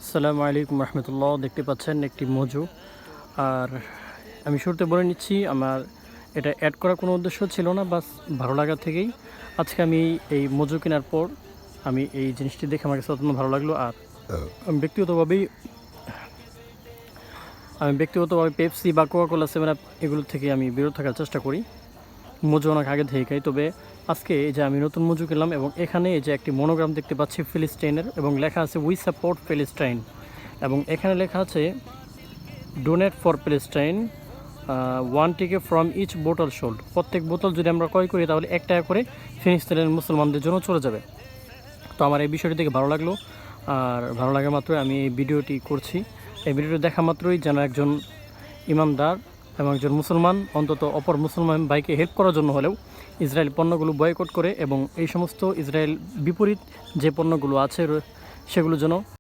আসসালামু আলাইকুম রহমতুল্লাহ। দেখতে পাচ্ছেন একটি মজু। আর আমি শুরুতে বলে নিচ্ছি, আমার এটা অ্যাড করার কোনো উদ্দেশ্য ছিল না, বাস ভালো লাগা থেকেই আজকে আমি এই মজু কেনার পর আমি এই জিনিসটি দেখে আমার কাছে অত্যন্ত ভালো লাগলো। আর আমি ব্যক্তিগতভাবেই পেপসি বা কোকাকোলা 7 আপ এগুলো থেকে আমি বিরত থাকার চেষ্টা করি। মজু অনেক আগে থেকে খাই, তবে আজকে এই যে আমি নতুন মজু কিনলাম এবং এখানে এই যে একটি মনোগ্রাম দেখতে পাচ্ছি ফিলিস্টাইনের, এবং লেখা আছে উই সাপোর্ট ফিলিস্টাইন, এবং এখানে লেখা আছে ডোনেট ফর প্যালেস্টাইন, 1 টাকা ফ্রম ইচ বোতল সোল্ড। প্রত্যেক বোতল যদি আমরা ক্রয় করি তাহলে 1 টাকা করে ফিলিস্তিনের মুসলমানদের জন্য চলে যাবে। তো আমার এই বিষয়টি দেখে ভালো লাগলো, আর ভালো লাগা মাত্রই আমি এই ভিডিওটি করছি। এই ভিডিওটি দেখা মাত্রই যেন একজন ইমানদার এবং একজন মুসলমান অন্তত অপর মুসলমান ভাইকে হেল্প করার জন্য হলেও ইসরায়েল পণ্যগুলো বয়কট করে, এবং এই সমস্ত ইসরায়েল বিপরীত যে পণ্যগুলো আছে সেগুলো যেন